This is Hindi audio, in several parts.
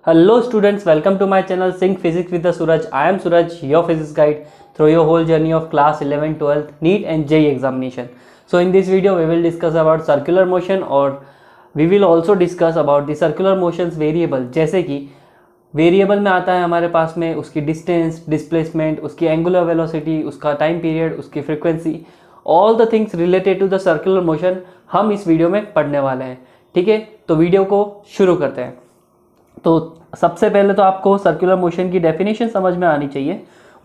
Hello students, welcome to my channel Sync Physics with the Suraj. I am Suraj, your physics guide through your whole journey of class 11, 12, NEET and JEE examination. So in this video we will discuss about circular motion or we will also discuss about the circular motions variable. जैसे कि वेरिएबल में आता है हमारे पास में उसकी डिस्टेंस, डिस्प्लेसमेंट, उसकी एंगुलर वेलोसिटी, उसका टाइम पीरियड, उसकी frequency, all the things related to the circular motion हम इस वीडियो में पढ़ने वाले हैं। ठीक है, तो वीडियो को शुरू करते हैं। तो सबसे पहले तो आपको सर्कुलर मोशन की डेफिनेशन समझ में आनी चाहिए।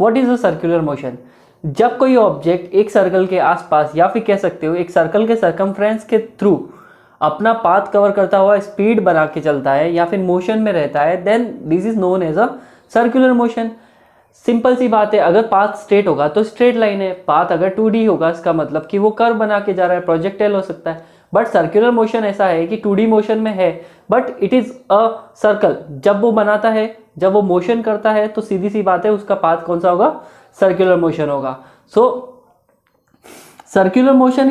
What is a circular motion? जब कोई ऑब्जेक्ट एक सर्कल के आसपास या फिर कह सकते हो एक सर्कल के सर्कमफ्रेंस के थ्रू अपना पाथ कवर करता हुआ स्पीड बना के चलता है या फिर मोशन में रहता है, then this is known as a circular motion. Simple सी बात है, अगर पाथ स्ट्रेट होगा तो स्ट्रेट लाइन है, पाथ अगर 2D होगा इसका मतलब कि वो कर्व बना के जा रहा है, प्रोजेक्टाइल हो सकता है। बट सर्कुलर मोशन ऐसा है कि 2D मोशन में है but it is a circle. जब वो बनाता है, जब वो मोशन करता है तो सीधी सी बात है उसका पाथ कौन सा होगा? सर्कुलर मोशन होगा। So circular motion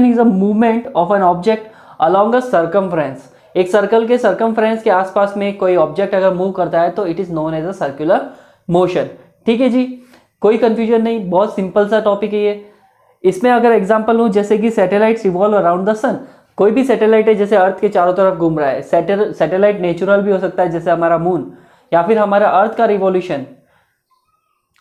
is a movement of an object along a circumference. एक सर्कल के सर्कमफ्रेंस के आसपास में कोई ऑब्जेक्ट अगर मूव करता है तो it is known as a circular motion. ठीक है जी, कोई कंफ्यूजन नहीं, बहुत सिंपल सा टॉपिक है ये। इसमें अगर एग्जांपल लूं, जैसे कि सैटेलाइट रिवॉल्व अराउंड द सन। कोई भी सैटेलाइट है जैसे अर्थ के चारों तरफ घूम रहा है। सैटेलाइट नेचुरल भी हो सकता है जैसे हमारा मून, या फिर हमारा अर्थ का रिवॉल्यूशन।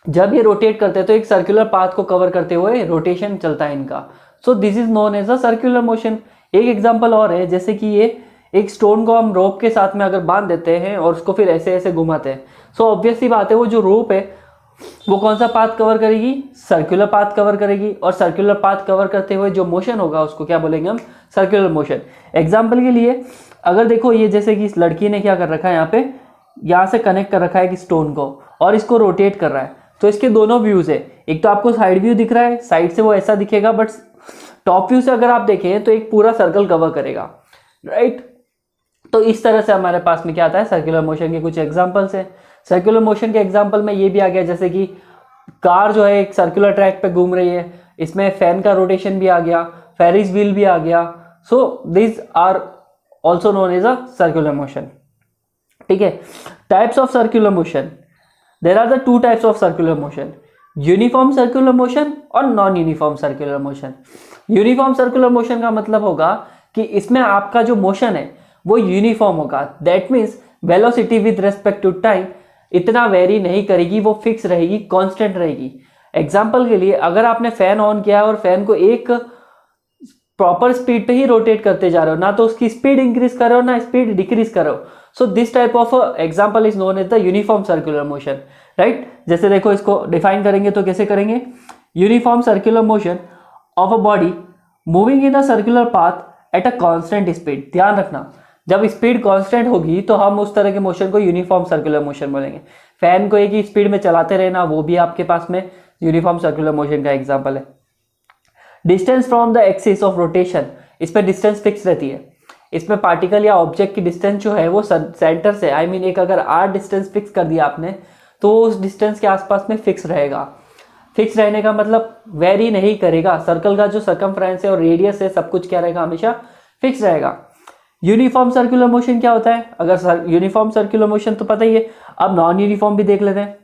जब ये रोटेट करते हैं तो एक सर्कुलर पाथ को कवर करते हुए रोटेशन चलता है इनका। So this is known as a circular motion. एक एग्जांपल और है, जैसे कि ये एक स्टोन को हम रोप के साथ में अगर बांध देते हैं और उसको फिर ऐसे ऐसे घुमाते हैं, सो ऑब्वियस सी बात है वो जो रोप है वो कौन सा पाथ कवर करेगी? सर्कुलर पाथ कवर करेगी। और सर्कुलर पाथ कवर करते हुए जो मोशन होगा उसको क्या बोलेंगे हम? Circular motion. एग्जांपल के लिए अगर देखो, ये जैसे कि इस लड़की ने क्या कर रखा है, यहाँ से कनेक्ट कर रखा है कि स्टोन को और इसको रोटेट कर रहा है। तो इसके दोनों व्यूज है, एक तो आपको साइड व्यू दिख रहा है, साइड से वो ऐसा दिखेगा, बट टॉप व्यू से अगर आप देखें तो एक पूरा सर्कल कवर करेगा, राइट? तो इस तरह से हमारे पास में क्या आता है? सर्कुलर मोशन के कुछ एग्जांपल्स हैं। सर्कुलर मोशन के एग्जांपल में ये भी आ गया, जैसे कि कार जो है एक सर्कुलर ट्रैक पे घूम रही है, इसमें फैन का रोटेशन भी आ गया, फेरिस व्हील भी आ गया। So this are also known as a circular motion. ठीक है, types of circular motion. There are the two types of circular motion, uniform circular motion और non uniform circular motion. Uniform circular motion का मतलब होगा कि इसमें आपका जो मोशन है वो यूनिफॉर्म होगा। That means velocity with respect to time इतना वेरी नहीं करेगी, वो फिक्स रहेगी, कांस्टेंट रहेगी। एग्जांपल के लिए अगर आपने फैन ऑन किया और फैन को एक प्रॉपर स्पीड पे ही रोटेट करते जा रहे हो, ना तो उसकी स्पीड इंक्रीज कर रहे हो ना स्पीड डिक्रीज कर रहे हो, so this type of example is known as the uniform circular motion, right? जैसे देखो, इसको डिफाइन करेंगे तो कैसे करेंगे? Uniform circular motion of a body moving in a circular path at a constant speed. ध्यान रखना, जब स्पीड कांस्टेंट होगी तो हम उस तरह के मोशन को यूनिफॉर्म सर्कुलर मोशन बोलेंगे। फैन को एक ही स्पीड में चलाते रहना, वो भी आपके पास में यूनिफॉर्म सर्कुलर मोशन का एग्जांपल है। Distance from the axis of rotation, इस पर डिस्टेंस फिक्स रहती है। इसमें पार्टिकल या ऑब्जेक्ट की डिस्टेंस जो है वो सेंटर से, आई मीन एक अगर r डिस्टेंस फिक्स कर दिया आपने तो वो उस डिस्टेंस के आसपास में फिक्स रहेगा। फिक्स रहने का मतलब वेरी नहीं करेगा। सर्कल का जो सर्कमफ्रेंस है और रेडियस है सब कुछ क्या रहेगा? हमेशा फिक्स रहेगा। यूनिफॉर्म सर्कुलर मोशन क्या होता है? अगर यूनिफॉर्म सर्कुलर मोशन तो पता ही है, अब नॉन यूनिफॉर्म भी देख लेते हैं।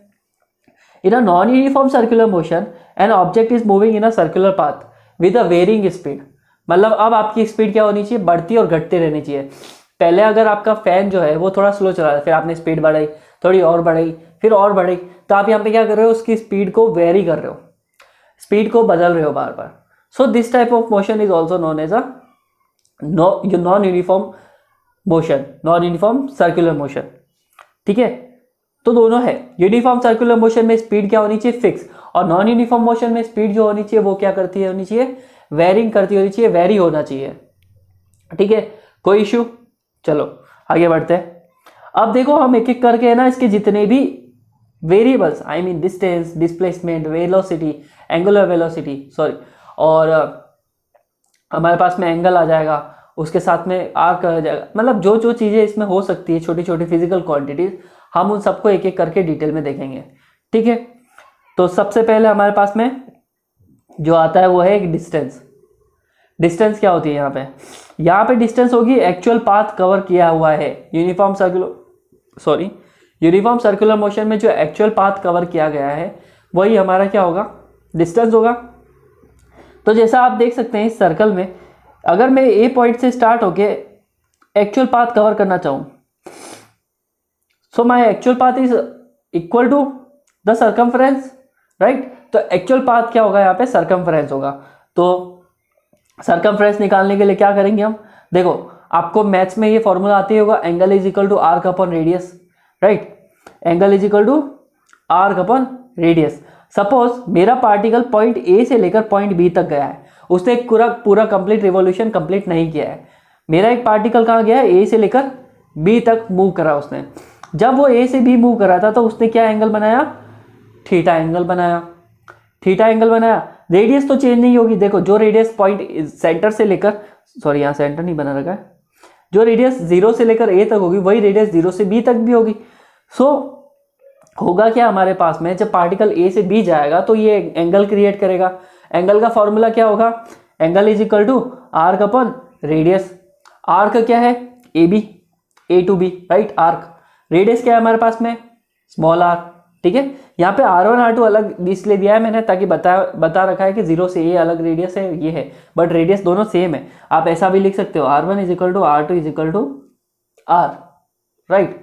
In a non uniform circular motion an object is moving in a circular path with a varying speed. मतलब अब आपकी स्पीड क्या होनी चाहिए? बढ़ती और घटती रहनी चाहिए। पहले अगर आपका फैन जो है वो थोड़ा स्लो चला रहा है, फिर आपने स्पीड बढ़ाई, थोड़ी और बढ़ाई, फिर और बढ़ाई, तो आप यहाँ पे क्या कर रहे हो? उसकी स्पीड को वेरी कर रहे हो, स्पीड को बदल रहे हो बार बार। So this type of motion is also known as a non uniform motion, non uniform circular motion. ठीक है, तो दोनों है। यूनिफॉर्म सर्कुलर मोशन में स्पीड क्या होनी चाहिए? फिक्स। और नॉन यूनिफॉर्म मोशन में स्पीड जो होनी चाहिए वो क्या करती है? होनी चाहिए वेरिंग करती होनी चाहिए, वेरी होना चाहिए। ठीक है, कोई इश्यू? चलो आगे बढ़ते हैं। अब देखो, हम एक एक करके है ना इसके जितने भी variables, I mean distance, displacement, velocity, angular velocity, sorry, और हमारे पास में एंगल आ जाएगा, उसके साथ में आर्क आ जाएगा, मतलब जो जो चीज़ें इसमें हो सकती है, छोटी छोटी फिजिकल क्वांटिटीज, हम उन सबको एक एक करके डिटेल में देखेंगे। ठीक है, तो सबसे पहले हमारे पास में जो आता है वो है एक डिस्टेंस। डिस्टेंस क्या होती है यहाँ पे डिस्टेंस होगी एक्चुअल पाथ कवर किया हुआ है यूनिफॉर्म सर्कुलर मोशन में जो एक्चुअल पाथ कवर किया गया है वही हमारा क्या होगा, डिस्टेंस होगा। तो जैसा आप देख सकते हैं इस सर्कल में, अगर मैं ए पॉइंट से स्टार्ट होके एक्चुअल पाथ कवर करना चाहूँ, so my actual path is equal to the circumference, right. तो एक्चुअल पाथ क्या होगा, यहाँ पे सर्कमफ्रेंस होगा। तो सर्कमफ्रेंस निकालने के लिए क्या करेंगे हम, देखो आपको मैथ्स में ये फॉर्मूला आती होगा, angle is equal to arc upon radius, right. Angle is equal to arc upon radius. Suppose मेरा पार्टिकल पॉइंट ए से लेकर पॉइंट बी तक गया है, उसने एक पूरा कंप्लीट रिवॉल्यूशन कंप्लीट नहीं किया है। मेरा एक पार्टिकल कहाँ गया है, ए से लेकर बी तक मूव करा उसने। जब वो ए से बी मूव कर रहा था तो उसने क्या एंगल बनाया, थीटा एंगल बनाया। थीटा एंगल बनाया, रेडियस तो चेंज नहीं होगी। देखो जो रेडियस पॉइंट सेंटर से लेकर, सॉरी यहाँ सेंटर नहीं बना रखा है, जो रेडियस 0 से लेकर ए तक होगी वही रेडियस 0 से बी तक भी होगी। सो होगा क्या हमारे पास में, जब पार्टिकल ए से बी जाएगा तो ये एंगल क्रिएट करेगा। एंगल का फॉर्मूला क्या होगा, angle is equal to arc upon radius. Arc क्या है, A B, A to B, right. Arc radius क्या है हमारे पास में, स्मॉल आर, ठीक है। यहाँ पे R1 R2 अलग इसलिए दिया है मैंने ताकि बता रखा है कि 0 से ए अलग रेडियस है, ये है, बट रेडियस दोनों सेम है। आप ऐसा भी लिख सकते हो, R1 is equal to R2 is equal to R, right.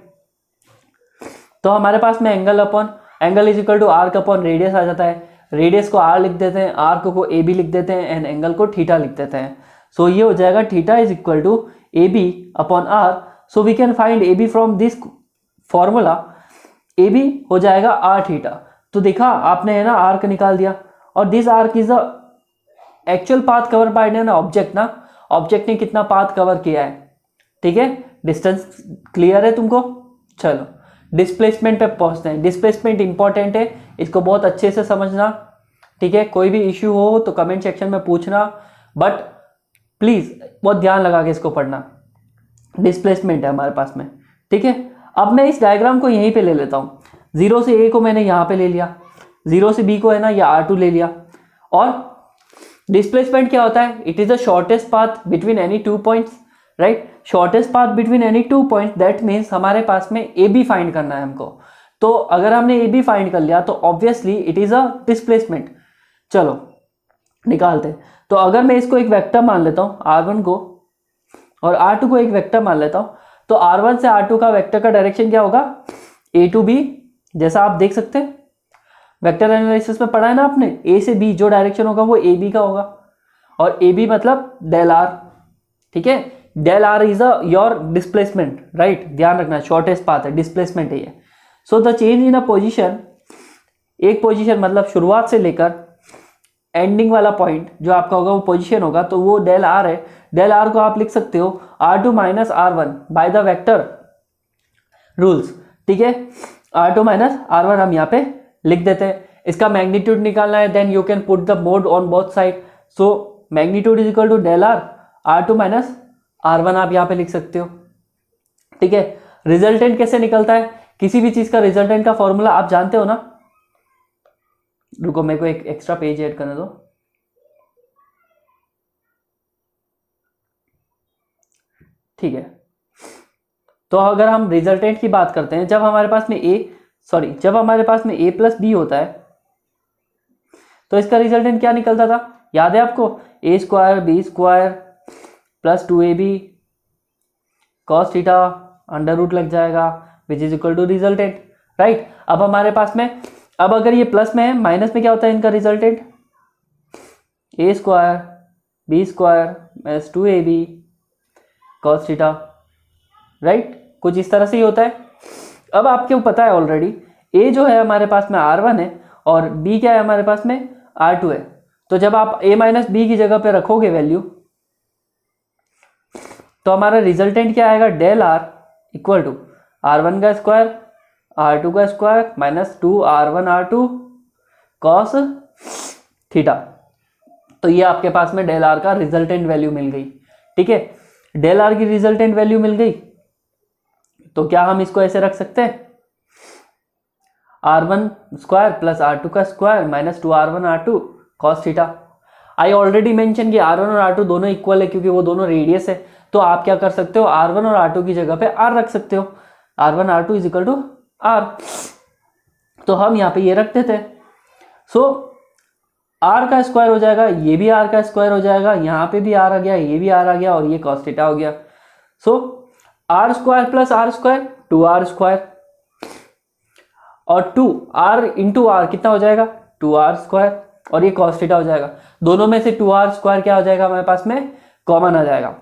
तो हमारे पास में angle is equal to arc upon radius आ जाता है। रेडियस को R लिख देते हैं, आर्क को ए बी लिख देते हैं, एंड एंगल को थीटा लिख देते हैं। सो ये हो जाएगा theta is equal to A B upon R. So we can find A B from this formula. A B हो जाएगा आर थीटा। तो देखा आपने, है ना, आर्क निकाल दिया। और this arc is the actual path cover by an object ना, ऑब्जेक्ट ने कितना पाथ कवर किया है, ठीक है। डिस्टेंस क्लियर है तुमको। चलो डिस्प्लेसमेंट पे पहुंचते हैं। डिस्प्लेसमेंट इंपॉर्टेंट है, इसको बहुत अच्छे से समझना, ठीक है। कोई भी इश्यू हो तो कमेंट सेक्शन में पूछना, बट प्लीज बहुत ध्यान लगा के इसको पढ़ना। डिस्प्लेसमेंट है हमारे पास में, ठीक है। अब मैं इस डायग्राम को यहीं पे ले लेता हूँ। 0 से ए को मैंने यहाँ पे ले लिया, 0 से बी को, है ना, या R2 ले लिया। और डिस्प्लेसमेंट क्या होता है, it is the shortest path between any two points, right. Shortest path between any two points, that means हमारे पास में ए बी फाइंड करना है हमको। तो अगर हमने ए बी फाइंड कर लिया तो obviously it is a displacement. चलो निकालते हैं। तो अगर मैं इसको एक वेक्टर मान लेता हूँ, R1 को, और R2 को एक वेक्टर मान लेता हूँ, तो R1 से R2 का वेक्टर का डायरेक्शन क्या होगा, A टू B। जैसा आप देख सकते हैं वेक्टर एनालिसिस में पढ़ा है ना आपने, A से B जो डायरेक्शन होगा वो AB का होगा, और AB मतलब डेल R, ठीक है। Del R is a your displacement, right. ध्यान रखना, शॉर्टेस्ट पाथ है, डिस्प्लेसमेंट है ये। So the change in a position, एक पोजिशन मतलब शुरुआत से लेकर एंडिंग वाला पॉइंट जो आपका होगा वो पोजीशन होगा, तो वो डेल आर है। डेल आर को आप लिख सकते हो R2 minus R1 by the vector rules, ठीक है। R2 माइनस R1 हम यहाँ पे लिख देते हैं। इसका मैग्नीट्यूड निकालना है, then you can put the mode on both side. So magnitude is equal to del R, R2 minus R1 आप यहाँ पे लिख सकते हो, ठीक है। रिजल्टेंट कैसे निकलता है, किसी भी चीज का रिजल्टेंट का फॉर्मूला आप जानते हो ना। रुको मेरे को एक एक्स्ट्रा पेज ऐड करने दो। ठीक है, तो अगर हम रिजल्टेंट की बात करते हैं, जब हमारे पास में जब हमारे पास में a प्लस बी होता है तो इसका रिजल्टेंट क्या निकलता था, याद है आपको, a square B square plus 2ab cos theta under root लग जाएगा which is equal to resultant, right. अब हमारे पास में, अब अगर ये प्लस में है, माइनस में क्या होता है इनका resultant, a square B square minus 2ab cos theta, right. कुछ इस तरह से ही होता है। अब आपको पता है ऑलरेडी a जो है हमारे पास में R1 है और b क्या है हमारे पास में R2 है। तो जब आप a माइनस बी की जगह पे रखोगे वैल्यू, तो हमारा रिजल्टेंट क्या आएगा, del R equal to R1 का स्क्वायर R2 का square minus 2R1 R2 cos theta. तो ये आपके पास में डेल R का रिजल्टेंट वैल्यू मिल गई, ठीक है। डेल R की रिजल्टेंट वैल्यू मिल गई, तो क्या हम इसको ऐसे रख सकते हैं, R1 स्क्वायर प्लस R2 का square minus 2R1 R2 cos theta. I already mention कि R1 और R2 दोनों इक्वल है क्योंकि वो दोनों रेडियस है, तो आप क्या कर सकते हो, R1 और R2 की जगह पे R रख सकते हो, R1 R2 is equal to R। तो हम यहाँ पे ये रखते थे। सो R का स्क्वायर हो जाएगा, ये भी R का स्क्वायर हो जाएगा, यहाँ पे भी R आ गया, ये भी R आ गया, और ये cos थीटा हो गया। सो R square plus R square 2R square, और 2R इंटू R कितना हो जाएगा 2R स्क्वायर, और ये cos थीटा हो जाएगा। दोनों में से 2R स्क्वायर क्या हो जाएगा हमारे पास में, कॉमन आ जाएगा।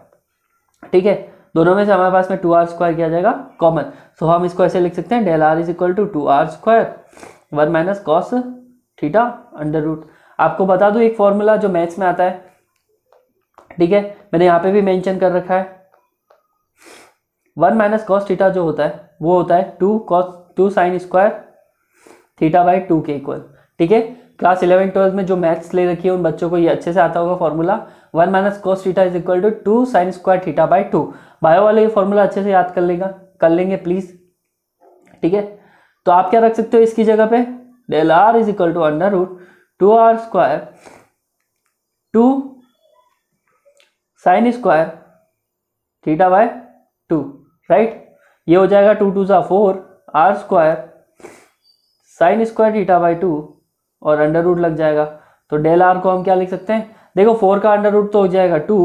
ठीक है, दोनों में से हमारे पास में 2R स्क्वायर क्या आ जाएगा, कॉमन। सो हम इसको ऐसे लिख सकते हैं, del R is equal to 2R square 1 minus cos theta under root. आपको बता दूं एक फॉर्मूला जो मैथ्स में आता है, ठीक है, मैंने यहाँ पे भी मेंशन कर रखा है। 1 माइनस कॉस थीटा जो होता है वो होता है 2 साइन स्क्वायर थीटा बाई 2 के इक्वल। ठीक है, क्लास 11 12 में जो मैथ्स ले रखी है उन बच्चों को ये अच्छे से आता होगा formula. 1 minus cos theta is equal to 2 sine square theta by 2। Bio वाले ये फॉर्मूला अच्छे से याद कर लेंगे प्लीज। ठीक है, तो आप क्या रख सकते हो इसकी जगह पे, del R is equal to under root 2R square 2 sine square theta by 2, right. ये हो जाएगा 2 2 4 R square sine square theta by 2 और अंडर रूट लग जाएगा। तो डेल आर को हम क्या लिख सकते हैं, देखो 4 का अंडर रूट तो हो जाएगा 2,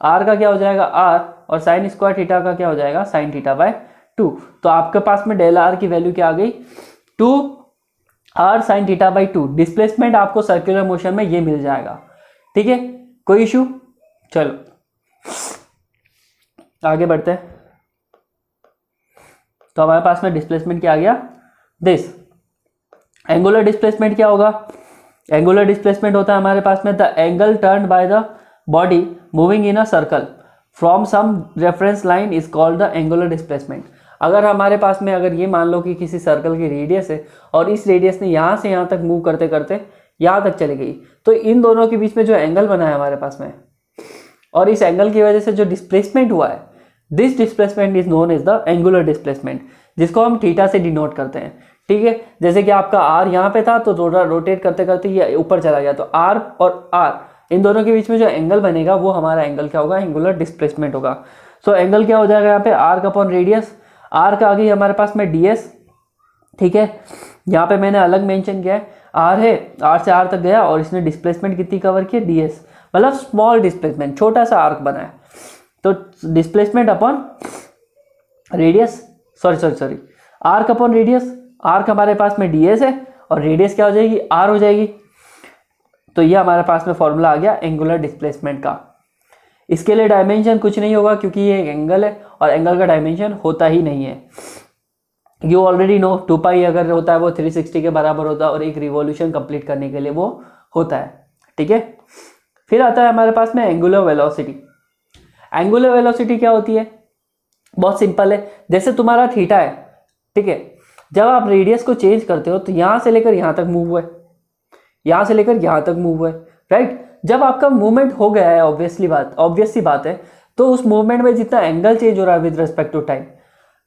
R का क्या हो जाएगा R, और साइन स्क्वायर थीटा का क्या हो जाएगा साइन थीटा बाय 2। तो आपके पास में डेल आर की वैल्यू क्या आ गई 2R sine theta by 2। Displacement आपको सर्कुलर मोशन में ये मिल जाएगा। ठीक है, कोई इशू, चलो आगे बढ़ते हैं। तो हमारे पास में डिस्प्लेसमेंट क्या आ गया, दिस। एंगुलर डिस्प्लेसमेंट क्या होगा, एंगुलर डिस्प्लेसमेंट होता है हमारे पास में the angle turn by the body moving in a circle from some reference line is called the angular displacement. अगर हमारे पास में अगर ये मान लो कि किसी सर्कल की रेडियस है और इस रेडियस ने यहाँ से यहाँ तक मूव करते करते यहाँ तक चली गई, तो इन दोनों के बीच में जो एंगल बना है हमारे पास में, और इस एंगल की वजह से जो डिस्प्लेसमेंट हुआ है, this displacement is known as the angular displacement, जिसको हम थीटा से डिनोट करते हैं। ठीक है, जैसे कि आपका आर यहाँ पे था तो थोड़ा रोटेट करते करते ये ऊपर चला गया, तो आर और आर इन दोनों के बीच में जो एंगल बनेगा वो हमारा एंगल क्या होगा, एंगुलर डिस्प्लेसमेंट होगा। सो एंगल क्या हो जाएगा यहाँ पे, आर का अपॉन रेडियस, आर का आ गई हमारे पास में डीएस। ठीक है, यहाँ पे मैंने अलग मेंशन किया है, आर है, आर से आर तक गया और इसने डिस्प्लेसमेंट कितनी कवर की है, डीएस, मतलब स्मॉल डिस्प्लेसमेंट, छोटा सा आर्क बना है। तो displacement upon radius, sorry arc upon radius, arc हमारे पास में डीएस है और रेडियस क्या हो जाएगी, आर हो जाएगी। तो ये हमारे पास में फॉर्मूला आ गया एंगुलर डिस्प्लेसमेंट का। इसके लिए डायमेंशन कुछ नहीं होगा क्योंकि ये एक एंगल है और एंगल का डायमेंशन होता ही नहीं है। यू ऑलरेडी नो 2 पाई अगर होता है वो 360 के बराबर होता है और एक रिवॉल्यूशन कंप्लीट करने के लिए वो होता है। ठीक है, फिर आता है हमारे पास में एंगुलर वेलोसिटी। एंगुलर वेलोसिटी क्या होती है, बहुत सिंपल है, जैसे तुम्हारा थीटा है, ठीक है, जब आप रेडियस को चेंज करते हो तो यहाँ से लेकर यहाँ तक मूव हुआ है, यहाँ से लेकर यहाँ तक मूव हुआ है, राइट। जब आपका मूवमेंट हो गया है, ऑब्वियस सी बात है, तो उस मूवमेंट में जितना एंगल चेंज हो रहा है विद रिस्पेक्ट टू टाइम,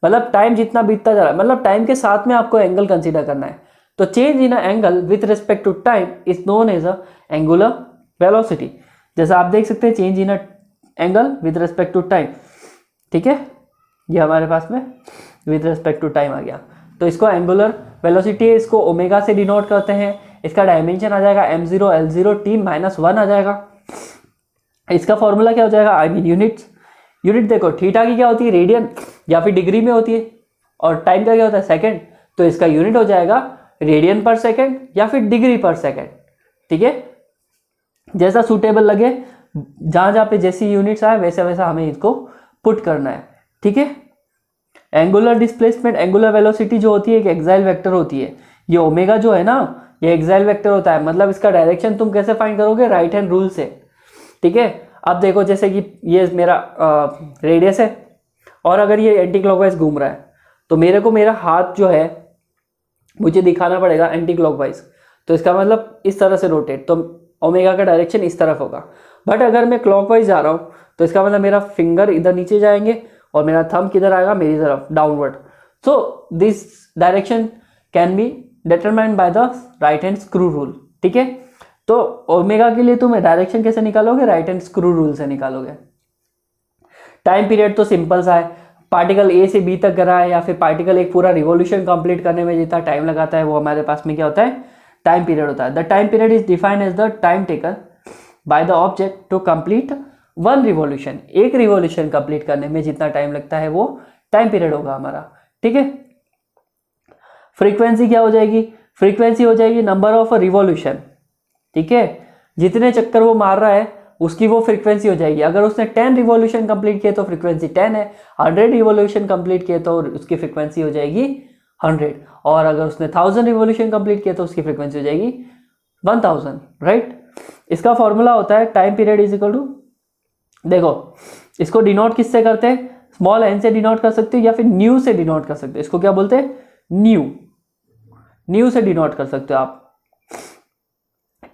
मतलब टाइम जितना बीतता जा रहा है, मतलब टाइम के साथ में आपको एंगल कंसीडर करना है, तो change in angle with respect to time is known as a angular velocity. जैसा आप देख सकते हैं change in angle with respect to time, ठीक है, ये हमारे पास में विद रिस्पेक्ट टू टाइम आ गया, तो इसको एंगुलर वेलोसिटी, इसको ओमेगा से डिनोट करते हैं। इसका डायमेंशन आ जाएगा m0 L0 t माइनस 1 आ जाएगा। इसका फॉर्मूला क्या हो जाएगा, आई मीन यूनिट देखो, थीटा की क्या होती है, रेडियन या फिर डिग्री में होती है, और टाइम का क्या होता है, सेकंड, तो इसका यूनिट हो जाएगा रेडियन पर सेकंड या फिर डिग्री पर सेकंड। ठीक है, जैसा सूटेबल लगे, जहां जहां पे जैसी यूनिट्स आए वैसा वैसा हमें इसको पुट करना है। ठीक है, एंगुलर डिस्प्लेसमेंट, एंगुलर वेलोसिटी जो होती है एक एक्साइल वेक्टर होती है। ये ओमेगा जो है ना, ये एक्साइल वेक्टर होता है, मतलब इसका डायरेक्शन तुम कैसे फाइंड करोगे, राइट हैंड रूल से। ठीक है, अब देखो जैसे कि ये मेरा रेडियस है और अगर ये एंटी क्लॉकवाइज घूम रहा है तो मेरे को मेरा हाथ जो है मुझे दिखाना पड़ेगा एंटी क्लॉकवाइज, तो इसका मतलब इस तरह से रोटेट, तो ओमेगा का डायरेक्शन इस तरफ होगा। बट अगर मैं क्लॉकवाइज जा रहा हूँ तो इसका मतलब मेरा फिंगर इधर नीचे जाएंगे और मेरा थंब किधर आएगा, मेरी तरफ, downward. So this direction can be determined by the right hand screw rule. ठीक है, तो ओमेगा के लिए तुम डायरेक्शन कैसे निकालोगे, राइट हैंड स्क्रू रूल से निकालोगे। टाइम पीरियड तो सिंपल सा है, पार्टिकल ए से बी तक गिरा है या फिर पार्टिकल एक पूरा रिवॉल्यूशन कंप्लीट करने में जितना टाइम लगाता है वो हमारे पास में क्या होता है, टाइम पीरियड होता है। The time period is defined as the time taken by the object to complete one revolution. एक रिवॉल्यूशन कंप्लीट करने में जितना टाइम लगता है वो टाइम पीरियड होगा हमारा, ठीक है। फ्रीक्वेंसी क्या हो जाएगी, फ्रीक्वेंसी हो जाएगी नंबर ऑफ रिवॉल्यूशन, ठीक है, जितने चक्कर वो मार रहा है उसकी वो फ्रीक्वेंसी हो जाएगी। अगर उसने 10 रिवॉल्यूशन कंप्लीट किए तो फ्रीक्वेंसी 10 है, 100 रिवॉल्यूशन कंप्लीट किए तो उसकी फ्रीक्वेंसी हो जाएगी 100, और अगर उसने 1000 रिवॉल्यूशन कंप्लीट किए तो उसकी फ्रीक्वेंसी हो जाएगी 1000, राइट। इसका फॉर्मूला होता है time period is equal to, देखो इसको डिनोट किससे करते हैं, स्मॉल एन से डिनोट कर सकते हो या फिर न्यू से डिनोट कर सकते हो। इसको क्या बोलते हैं, न्यू से डिनोट कर सकते हो आप,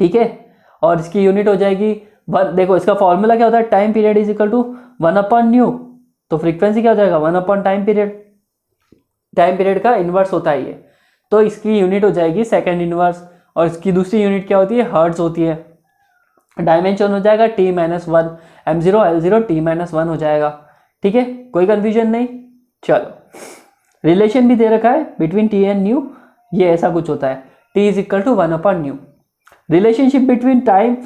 ठीक है। और इसकी यूनिट हो जाएगी देखो इसका फॉर्मूला क्या होता है, time period is equal to 1/न्यू, तो फ्रीक्वेंसी क्या हो जाएगा 1/टाइम पीरियड। टाइम पीरियड का इन्वर्स होता है ये, तो इसकी यूनिट हो जाएगी सेकंड इन्वर्स, और इसकी दूसरी यूनिट क्या होती है, हर्ट्ज होती है। डायमेंशन हो जाएगा T-1, m0 L0 T-1 हो जाएगा, ठीक है, कोई कंफ्यूजन नहीं। चलो रिलेशन भी दे रखा है बिटवीन T एंड न्यू, ये ऐसा कुछ होता है, T इज इक्वल टू 1/न्यू। Relationship between time,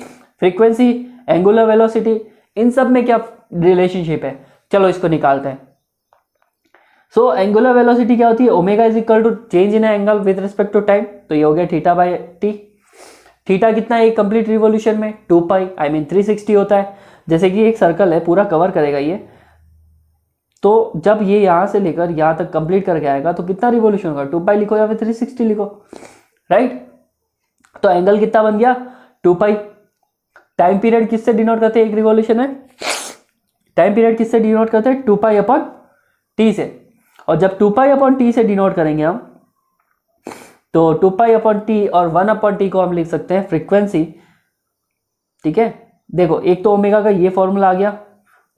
frequency, angular velocity, इन सब में क्या रिलेशनशिप है, चलो इसको निकालते हैं। सो एंगुलर वेलोसिटी क्या होती है, omega is equal to change in angle with respect to time, तो ये हो गया θ/t। थीटा कितना है कंप्लीट रिवॉल्यूशन में, 2π, आई मीन 360 होता है। जैसे कि एक सर्कल है पूरा कवर करेगा ये, तो जब ये यहाँ से लेकर यहाँ तक कंप्लीट करके आएगा तो कितना रिवॉल्यूशन होगा, 2π लिखो या फिर 360 लिखो, राइट। तो एंगल कितना बन गया 2π। टाइम पीरियड किससे डिनोट करते हैं, एक रिवॉल्यूशन है, टाइम पीरियड किससे डिनोट करते हैं, 2π/t से। और जब 2π/t से डिनोट करेंगे हम, तो 2π/t और 1/t को हम लिख सकते हैं फ्रीक्वेंसी, ठीक है। देखो एक तो ओमेगा का ये फॉर्मूला आ गया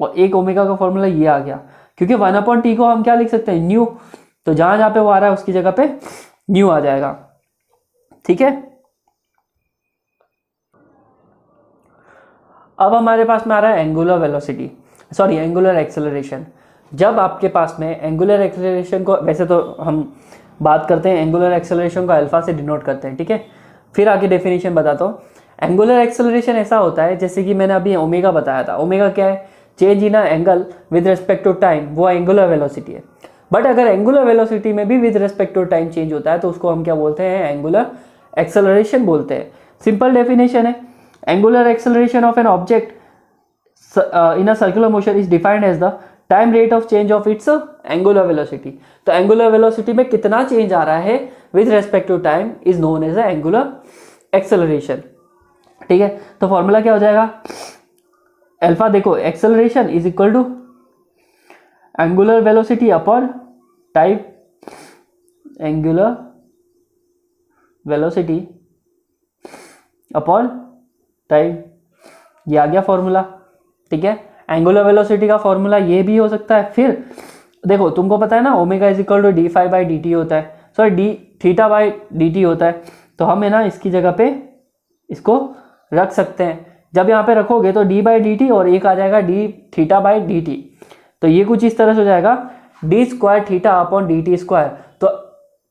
और एक ओमेगा का फॉर्मूला ये आ गया, क्योंकि 1/t को हम क्या लिख सकते हैं, न्यू, तो जहां जहां पे वो आ रहा है उसकी जगह पे न्यू आ जाएगा, ठीक है। अब हमारे पास में आ रहा है angular velocity, sorry angular acceleration. जब आपके पास में एंगुलर एक्सेलरेशन को, वैसे तो हम बात करते हैं एंगुलर एक्सेलरेशन को अल्फा से डिनोट करते हैं, ठीक है, फिर आगे डेफिनेशन बताता हूँ। एंगुलर एक्सेलरेशन ऐसा होता है जैसे कि मैंने अभी ओमेगा बताया था, ओमेगा क्या है, change in angle with respect to time, वो एंगुलर वेलोसिटी है। बट अगर एंगुलर वेलोसिटी में भी with respect to time change होता है तो उसको हम क्या बोलते हैं, एंगुलर एक्सेलरेशन बोलते हैं। सिंपल डेफिनेशन है, angular acceleration of an object in a circular motion is defined as the time rate of change of its angular velocity. तो एंगुलर वेलोसिटी में कितना चेंज आ रहा है with respect to time is known as angular acceleration, ठीक है। तो फॉर्मूला क्या हो जाएगा, अल्फा, देखो acceleration is equal to angular velocity upon time, angular velocity upon time, ये आ गया फॉर्मूला, ठीक है। एंगुलर वेलोसिटी का फॉर्मूला ये भी हो सकता है। फिर देखो तुमको पता है ना omega is equal to d∅/dt होता है, सॉरी dθ/dt होता है, तो हम है ना इसकी जगह पे इसको रख सकते हैं। जब यहाँ पे रखोगे तो d/dt और एक आ जाएगा dθ/dt, तो ये कुछ इस तरह से हो जाएगा d²θ/dt²। तो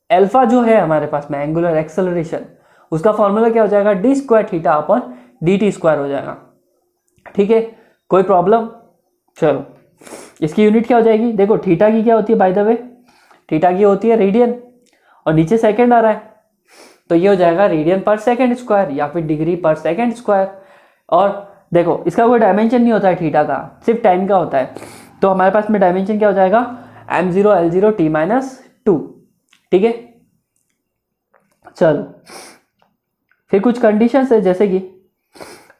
अल्फा जो है हमारे पास में एंगुलर एक्सेलरेशन, उसका फॉर्मूला क्या हो जाएगा, d²θ/dt² हो जाएगा, ठीक है, कोई प्रॉब्लम। चलो इसकी यूनिट क्या हो जाएगी, देखो थीटा की क्या होती है, बाय द वे थीटा की होती है रेडियन, और नीचे सेकंड आ रहा है, तो ये हो जाएगा रेडियन पर सेकंड स्क्वायर या फिर डिग्री पर सेकंड स्क्वायर। और देखो इसका कोई डायमेंशन नहीं होता है थीटा का, सिर्फ टाइम का होता है, तो हमारे पास में डायमेंशन क्या हो जाएगा, m0 L0 T-2, ठीक है। चलो फिर कुछ कंडीशंस है, जैसे कि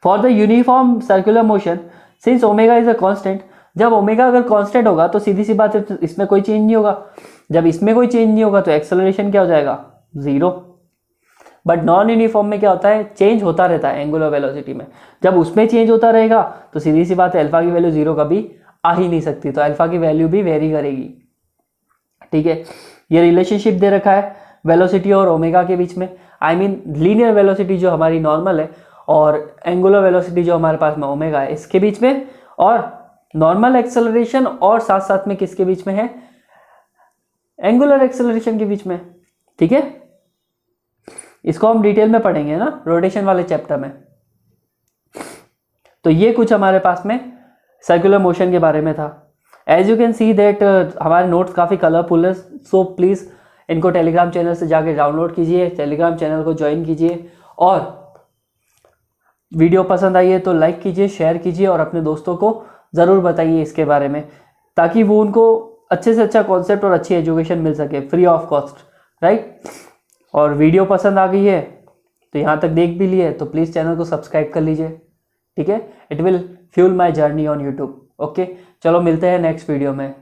for the uniform circular motion since omega is a constant, जब ओमेगा अगर कांस्टेंट होगा तो सीधी सी बात है इसमें कोई चेंज नहीं होगा, जब इसमें कोई चेंज नहीं होगा तो एक्सेलरेशन क्या हो जाएगा, 0। बट नॉन यूनिफॉर्म में क्या होता है, चेंज होता रहता है एंगुलर वेलोसिटी में, जब उसमें चेंज होता रहेगा तो सीधी सी बात है अल्फा की वैल्यू 0 कभी आ ही नहीं सकती, तो अल्फा की वैल्यू भी वेरी करेगी, ठीक है। ये रिलेशनशिप दे रखा है वेलोसिटी और ओमेगा के बीच में, आई मीन लीनियर वेलोसिटी जो हमारी नॉर्मल है और एंगुलर वेलोसिटी जो हमारे पास में ओमेगा है इसके बीच में, और नॉर्मल एक्सेलरेशन और साथ साथ में किसके बीच में है, एंगुलर एक्सेलरेशन के बीच में। ठीक है, इसको हम डिटेल में पढ़ेंगे ना रोटेशन वाले चैप्टर में। तो ये कुछ हमारे पास में सर्कुलर मोशन के बारे में था। As you can see that हमारे नोट्स काफ़ी कलरफुल है, सो प्लीज़ इनको टेलीग्राम चैनल से जाके डाउनलोड कीजिए, टेलीग्राम चैनल को ज्वाइन कीजिए, और वीडियो पसंद आई है तो लाइक कीजिए, शेयर कीजिए, और अपने दोस्तों को ज़रूर बताइए इसके बारे में, ताकि वो उनको अच्छे से अच्छा कॉन्सेप्ट और अच्छी एजुकेशन मिल सके फ्री ऑफ कॉस्ट, राइट। और वीडियो पसंद आ गई है तो यहाँ तक देख भी लिए तो प्लीज़ चैनल को सब्सक्राइब कर लीजिए। ठीक है, it will fuel my journey on YouTube. Okay, चलो मिलते हैं नेक्स्ट वीडियो में।